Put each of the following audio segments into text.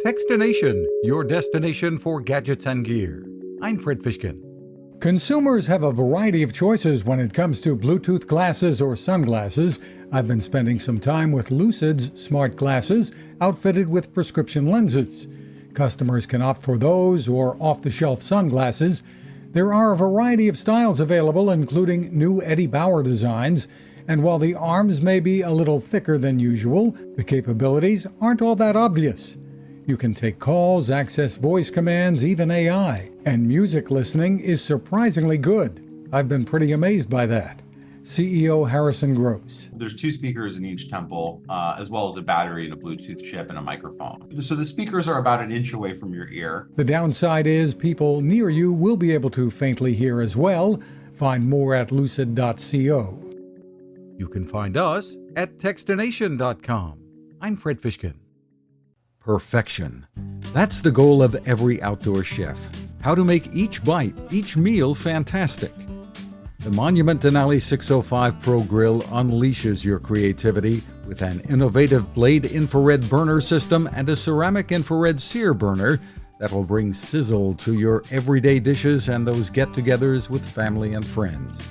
Fishkin-Techstination, your destination for gadgets and gear. I'm Fred Fishkin. Consumers have a variety of choices when it comes to Bluetooth glasses or sunglasses. I've been spending some time with Lucid's smart glasses outfitted with prescription lenses. Customers can opt for those or off-the-shelf sunglasses. There are a variety of styles available, including new Eddie Bauer designs. And while the arms may be a little thicker than usual, the capabilities aren't all that obvious. You can take calls, access voice commands, even AI. And music listening is surprisingly good. I've been pretty amazed by that. CEO Harrison Gross. There's 2 speakers in each temple, as well as a battery and a Bluetooth chip and a microphone. So the speakers are about an inch away from your ear. The downside is people near you will be able to faintly hear as well. Find more at lucid.co. You can find us at Techstination.com. I'm Fred Fishkin. Perfection. That's the goal of every outdoor chef. How to make each bite, each meal fantastic. The Monument Denali 605 Pro Grill unleashes your creativity with an innovative blade infrared burner system and a ceramic infrared sear burner that will bring sizzle to your everyday dishes and those get-togethers with family and friends.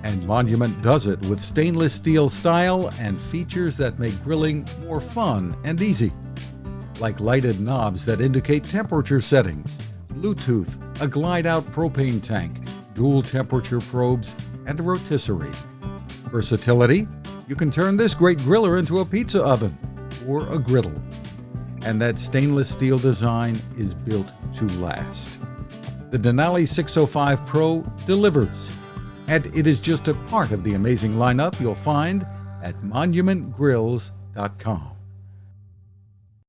And Monument does it with stainless steel style and features that make grilling more fun and easy. Like lighted knobs that indicate temperature settings, Bluetooth, a glide-out propane tank, dual temperature probes, and a rotisserie. Versatility, you can turn this great griller into a pizza oven or a griddle. And that stainless steel design is built to last. The Denali 605 Pro delivers. And it is just a part of the amazing lineup you'll find at monumentgrills.com.